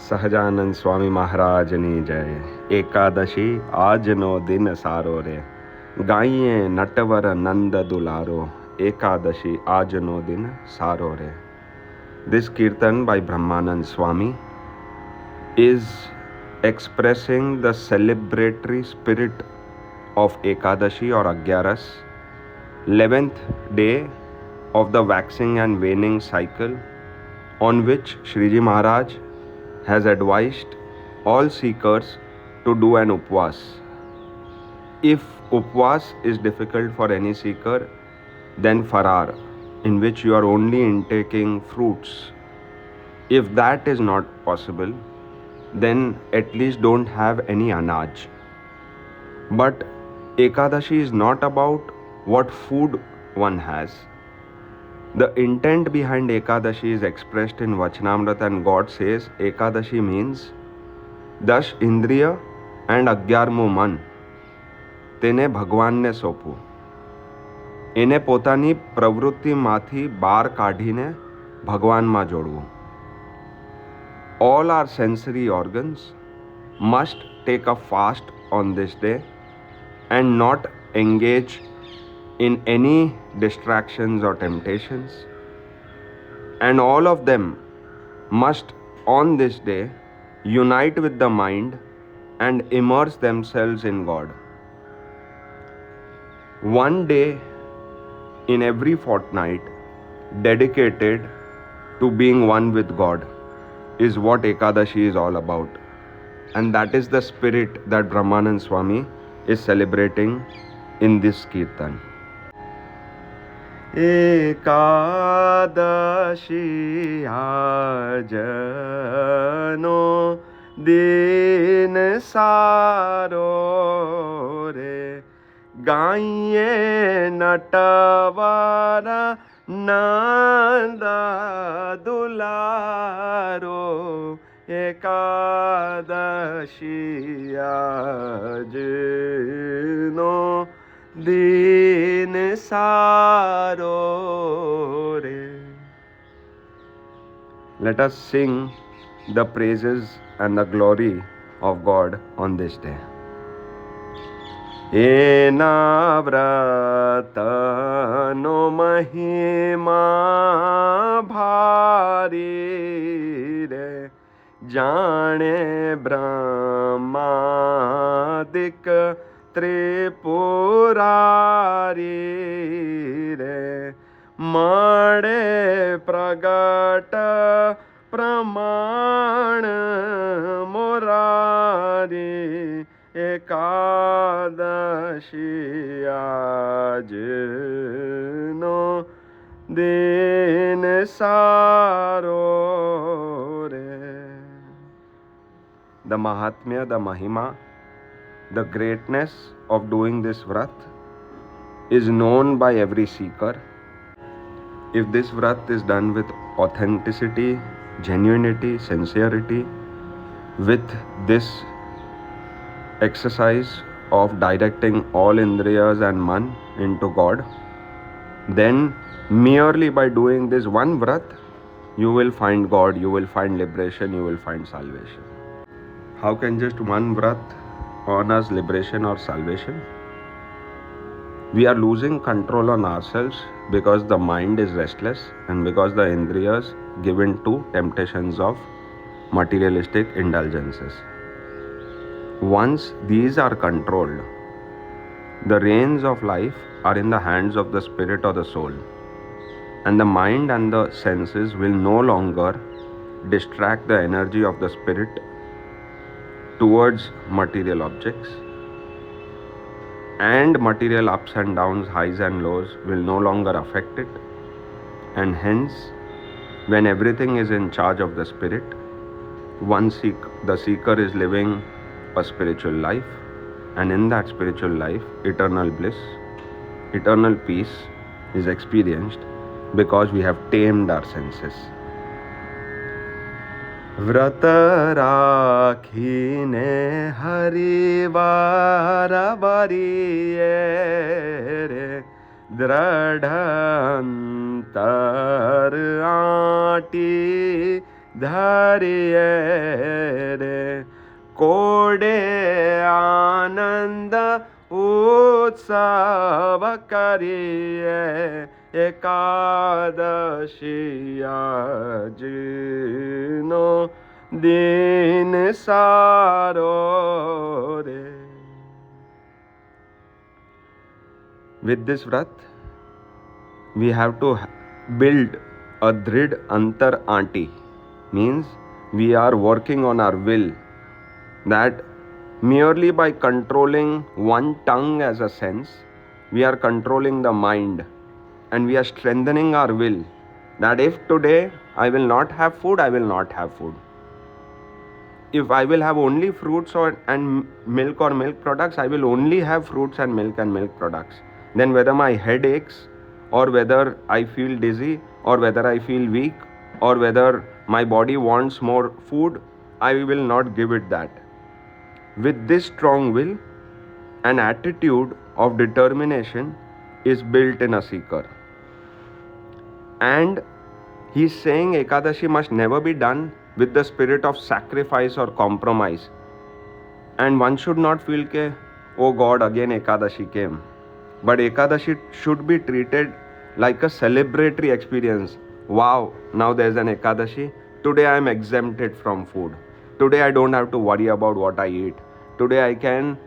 સહજાનંદ સ્વામી મહારાજની જય. એકાદશી આજનો દિન સારો રે, ગાઈએ નટવર નંદ દુલારો. એકાદશી આજનો દિન સારો re. This kirtan by Brahmanand Swami is expressing the celebratory spirit of Ekadashi or Agyaras, 11th day of the waxing and waning cycle, on which Shriji Maharaj has advised all seekers to do an upvas. If upvas is difficult for any seeker, then farar, in which you are only intaking fruits. If that is not possible, then at least don't have any anaj. But Ekadashi is not about what food one has. The intent behind Ekadashi is expressed in Vachanamrita, and God says Ekadashi means દશ ઇન્દ્રિય and 11મું મન તેને ભગવાનને સોંપવું, એને પોતાની પ્રવૃત્તિમાંથી બહાર કાઢીને ભગવાનમાં જોડવું. All our sensory organs must take a fast on this day and not engage in any distractions or temptations, and all of them must on this day unite with the mind and immerse themselves in God. One day in every fortnight dedicated to being one with God is what Ekadashi is all about, and that is the spirit that Brahmanand Swami is celebrating in this kirtan. Ekadashi आजनो दिन सारो रे, गाइए नटवर नंद दुलारो. एकादशी आजनो दिन सारो re. Let us sing the praises and the glory of God on this day. Ena vratano mahima bhari re, jane brahmadik Tripurari રે, મળે પ્રગટ પ્રમાણ મોરારી. એકાદશી આજનો દિન સારો રે. The Mahatmya, the Mahima, the greatness of doing this vrat is known by every seeker. If this vrat is done with authenticity, genuinity, sincerity, with this exercise of directing all indriyas and man into God, then merely by doing this one vrat, you will find God, you will find liberation, you will find salvation. How can just one vrat earn us liberation or salvation? We are losing control on ourselves because the mind is restless and because the indriyas given to temptations of materialistic indulgences. Once these are controlled, the reins of life are in the hands of the spirit or the soul, and the mind and the senses will no longer distract the energy of the spirit towards material objects, and material ups and downs, highs and lows will no longer affect it. And hence, when everything is in charge of the spirit, the seeker is living a spiritual life, and in that spiritual life, eternal bliss, eternal peace is experienced because we have tamed our senses. વ્રત રાખીને હરિવાર બરીએ રે, દ્રઢ અંતર આટી ધરીએ રે કોડે આનંદ ઉત્સવ કરીએ એકાદશી આજનો દિન સારો રે. With this vrat, we have to build a drid antar anti. Means we are working on our will, that merely by controlling one tongue as a sense, we are controlling the mind and we are strengthening our will, that if today I will not have food, I will not have food. If I will have only fruits and milk or milk products, I will only have fruits and milk products. Then whether my head aches, or whether I feel dizzy, or whether I feel weak, or whether my body wants more food, I will not give it that. With this strong will, an attitude of determination is built in a seeker. And he's saying Ekadashi must never be done with the spirit of sacrifice or compromise. And one should not feel ke, oh God, again Ekadashi came. But Ekadashi should be treated like a celebratory experience. Wow, now there's an Ekadashi. Today I am exempted from food. Today I don't have to worry about what I eat. Today I can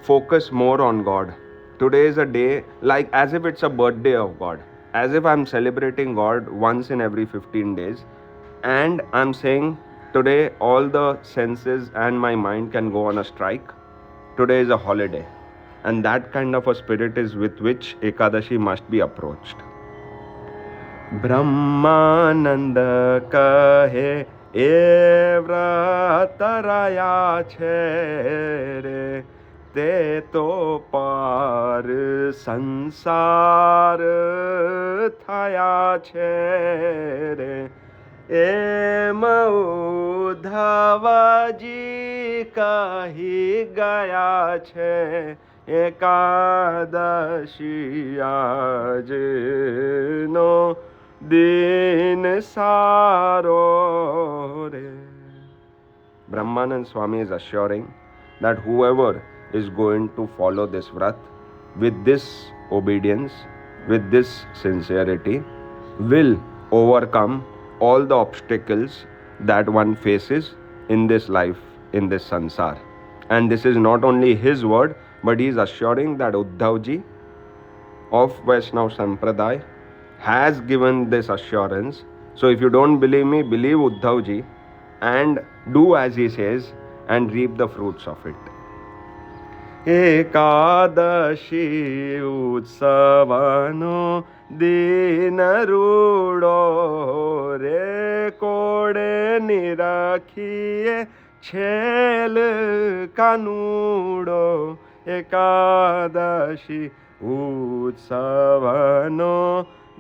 focus more on God. Today is a day like as if it's a birthday of God. As if I'm celebrating God once in every 15 days. And I'm saying today all the senses and my mind can go on a strike. Today is a holiday. And that kind of a spirit is with which Ekadashi must be approached. Brahmanand કહે એ વ્રત રહ્યા છે રે, તે તો પાર સંસાર થયા છે રે. એમ ઉદ્ધવજી કહી ગયા છે, એકાદશી આજનો દિન સારો રે. Brahmanand Swami is assuring that whoever is going to follow this vrat with this obedience, with this sincerity, will overcome all the obstacles that one faces in this life, in this sansar. And this is not only his word, but he is assuring that Uddhavji of Vaishnav Sampradaya has given this assurance. So if you don't believe me, believe Uddhavji and do as he says and reap the fruits of it. Ekadashi ઉત્સવનો દિન રૂડો રે, કોડે નિરખીએ છેલ કાનુડો. એકાદશી ઉત્સવનો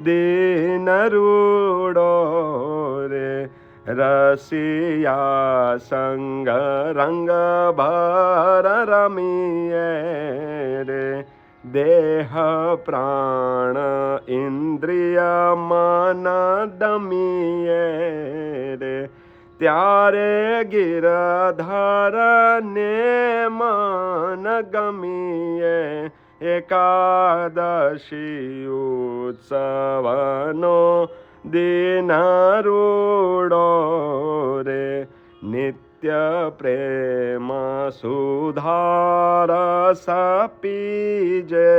દિન રૂડો રે, રસિયા સંગ રંગ ભર રમીએ રે, દેહ પ્રાણ ઇન્દ્રિય મન દમીએ રે. ત્યારે ગિરધર ને મન ગમીએ, એકાદશી ઉત્સવનો દિન રૂડો રે, નિત્ય પ્રેમ સુધારસ પીજે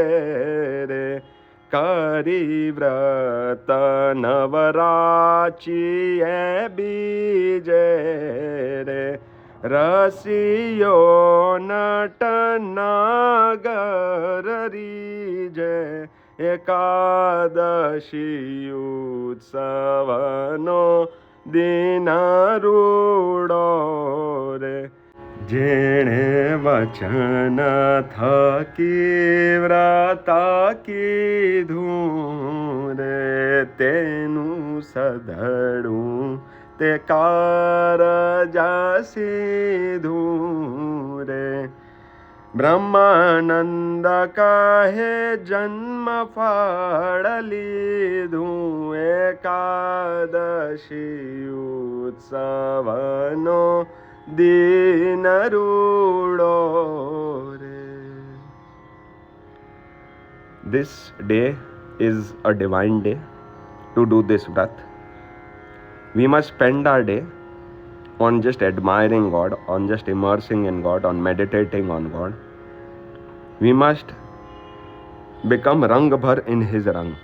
રે, કરી વ્રત નવરાચીએ બીજે રે. રસિયો નટ નાગર રીજે, એકાદશી ઉત્સવનો દિન રૂડો રે. જેણે વચન થકી વ્રત કીધું રે, તેનું સધડું તે કારજ સીધું રે. બ્રહ્માનંદ કહે જન્મ ફળ લીધું એકાદશી ઉત્સવનો દિન રૂડો રે. This day is a divine day to do this vrat. We must spend our day on just admiring God, on just immersing in God, on meditating on God. We must become rang bhar in His rang.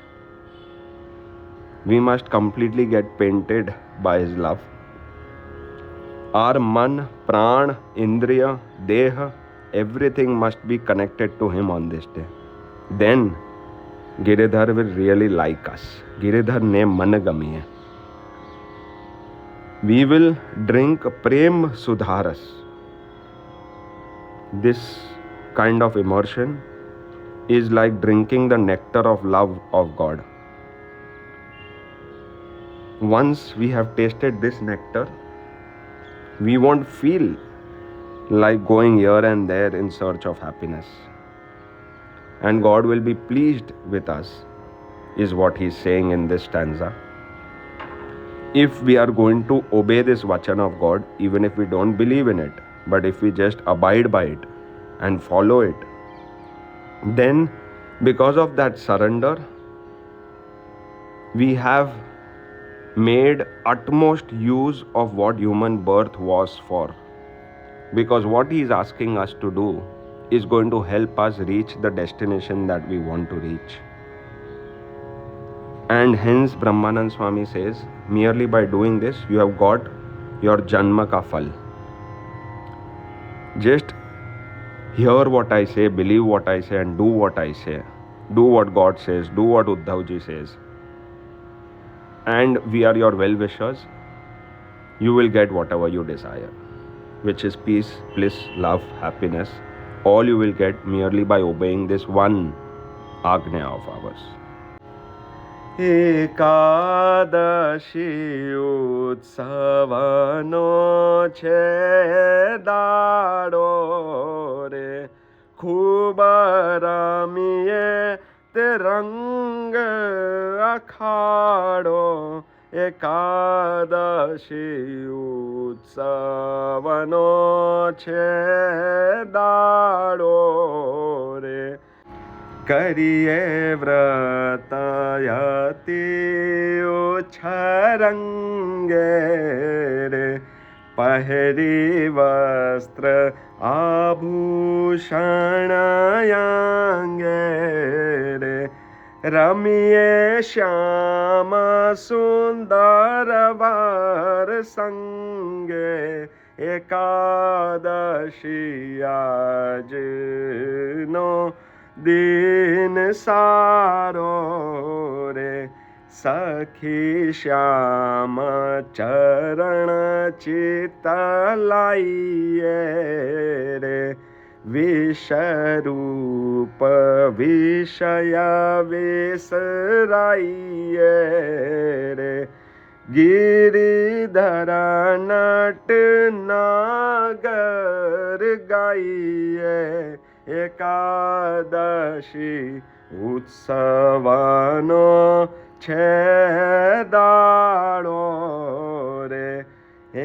We must completely get painted by His love. Our man, pran, indriya, deha, everything must be connected to Him on this day. Then Giridhar will really like us. Giridhar ne man gamiye. We will drink Prem Sudharas. This kind of immersion is like drinking the nectar of love of God. Once we have tasted this nectar, we won't feel like going here and there in search of happiness. And God will be pleased with us, is what He is saying in this stanza. If we are going to obey this vachan of God, even if we don't believe in it, but if we just abide by it and follow it, then because of that surrender, we have made utmost use of what human birth was for. Because what He is asking us to do is going to help us reach the destination that we want to reach. And hence Brahmanand Swami says, merely by doing this, you have got your Janma ka phal. Just hear what I say, believe what I say, and do what I say. Do what God says, do what Uddhavji says. And we are your well-wishers. You will get whatever you desire, which is peace, bliss, love, happiness. All you will get merely by obeying this one Agnya of ours. Ekadashi ઉત્સવનો છે દાડો રે, ખૂબ રમીએ તે રંગ અખાડો. એકાદશી ઉત્સવનો છે દાડો રે, કરીએ વ્રતયતિ ઉછરંગે રે, પહેરી વસ્ત્ર આભૂષણ અંગે રે, રમીએ શ્યામ સુંદર વર સંગે. એકાદશી આજનો દિન સારો રે, સખી શ્યામ ચરણ ચિત્ત લાઈએ રે, વિષરૂપ વિષય વિસરાઈએ રે, ગિરિધર નટ નાગર ગાઈએ. એકાદશી ઉત્સવનો છે દાડો રે,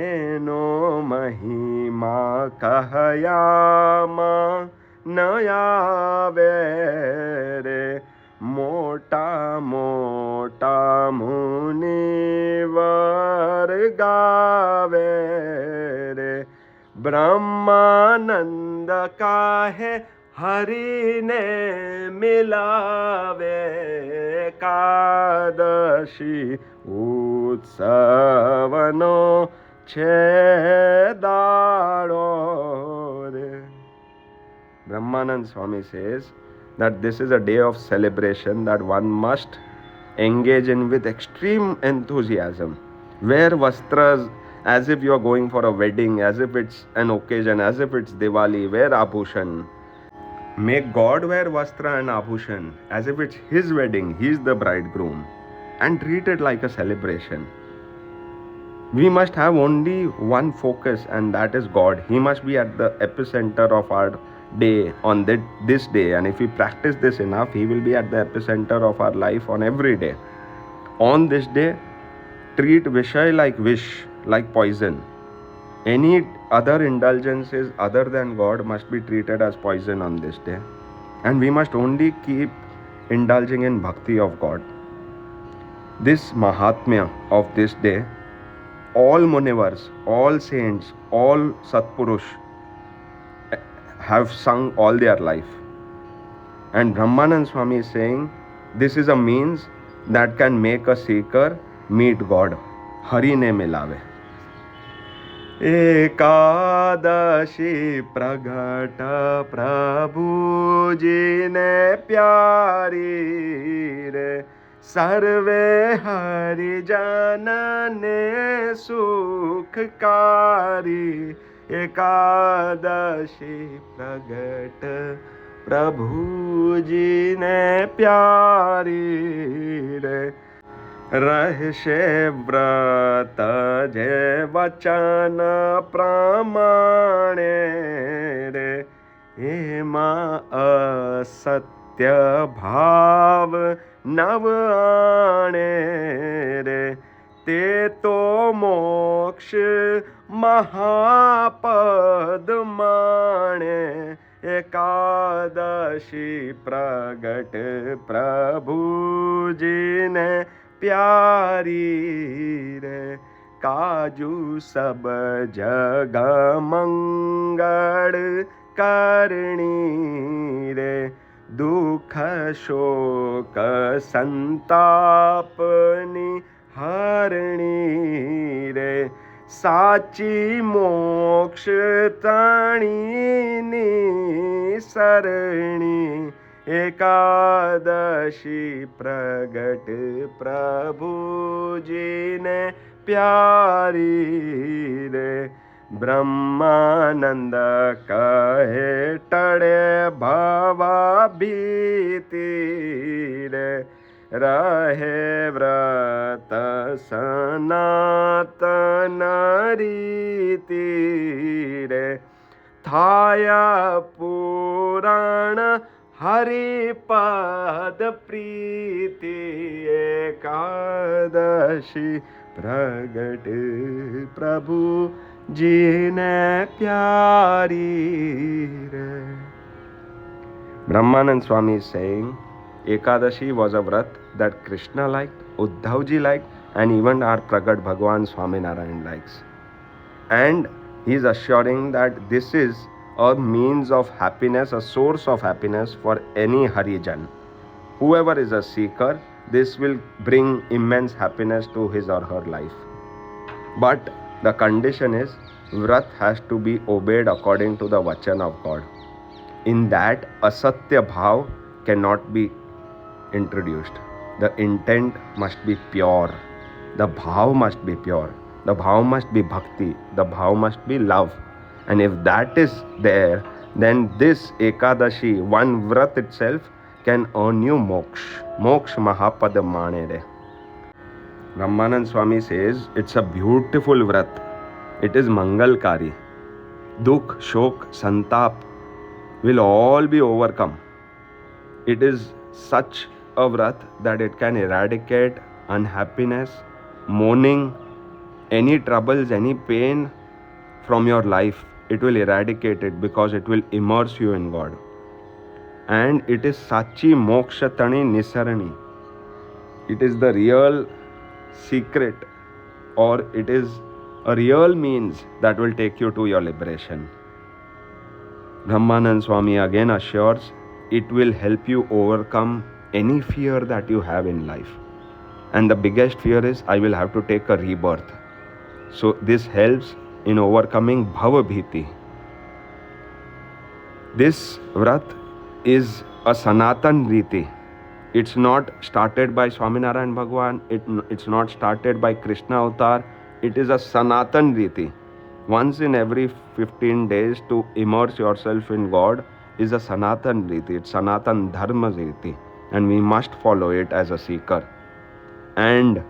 એનો મહિમા કહયામાં ન આવે રે, મોટા મોટા મુનિવર ગાવે રે, બ્રહ્માનંદ કાહે હરિને મિલાવે. એકાદશી ઉત્સવનો છે દાડો રે. Brahmanand Swami says that this is a day of celebration that one must engage in with extreme enthusiasm. Wear vastras as if you are going for a wedding, as if it's an occasion, as if it's Diwali. Wear abhushan. Make God wear vastra and abhushan as if it's His wedding, He's the bridegroom, and treat it like a celebration. We must have only one focus, and that is God. He must be at the epicenter of our day, on this day, and if we practice this enough, He will be at the epicenter of our life on every day. On this day, treat Vishay like wish, like poison. Any other indulgences other than God must be treated as poison on this day. And we must only keep indulging in bhakti of God. This Mahatmya of this day, all Munivars, all saints, all Satpurush have sung all their life. And Brahmanand Swami is saying, this is a means that can make a seeker meet God. Hari ne milave. Ekadashi प्रगट प्रभु जी ने प्यारी रे, सर्वे हरिजन ने सुखकारी। एकादशी प्रगट प्रभु जी ने प्यारी रे, रहस्य व्रत जे वचन प्रमाणे रे, एमा असत्य भाव नव आणे रे, ते तो मोक्ष महापद माणे। एकादशी प्रगट प्रभु जी ने प्यारी रे, काजू सब जग मंगल करणी रे, दुख शोक संताप हरणी रे, साची मोक्ष तणी सरणी। एकादशी प्रगट प्रभु जी ने प्यारी रे, ब्रह्मानंद कहे टड़े भवा भीति रे, रहे व्रत सनातन रीति रे, थाया पुराण हरिपद प्रीति। एकादशी प्रगट प्रभु जी ने प्यारी रे। Brahmanand Swami is saying, Ekadashi was a vrat that Krishna liked, Uddhavji liked, and even our Pragat Bhagwan Swaminarayan likes. And he is assuring that this is a means of happiness, a source of happiness for any Harijan. Whoever is a seeker, this will bring immense happiness to his or her life. But the condition is, vrat has to be obeyed according to the vachan of God. In that, asatya bhav cannot be introduced. The intent must be pure. The bhav must be pure. The bhav must be bhakti. The bhav must be love. And if that is there, then this Ekadashi, one vrat itself, can earn you moksha. Moksha mahapada manere. Brahmanand Swami says it's a beautiful vrat. It is mangalkari. Dukh, shok, santap will all be overcome. It is such a vrat that it can eradicate unhappiness, mourning, any troubles, any pain from your life. It will eradicate it because it will immerse you in God. And it is Sachi Mokshatani Nisarani. It is the real secret, or it is a real means that will take you to your liberation. Brahmanand Swami again assures it will help you overcome any fear that you have in life. And the biggest fear is, I will have to take a rebirth. So this helps in overcoming Bhava Bhiti. This vrat is a Sanatan Riti. It's not started by Swaminarayan Bhagwan. It's not started by Krishna Avatar. It is a Sanatan Riti. Once in every 15 days to immerse yourself in God is a Sanatan Riti. It's Sanatan Dharma Riti. And we must follow it as a seeker. And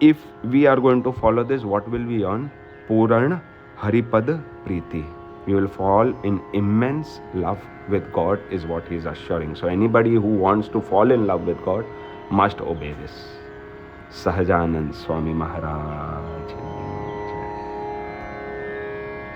if we are going to follow this, what will we earn? Puran Haripad Priti. You will fall in immense love with God, is what he is assuring. So anybody who wants to fall in love with God must obey this. Sahajanand Swami Maharaj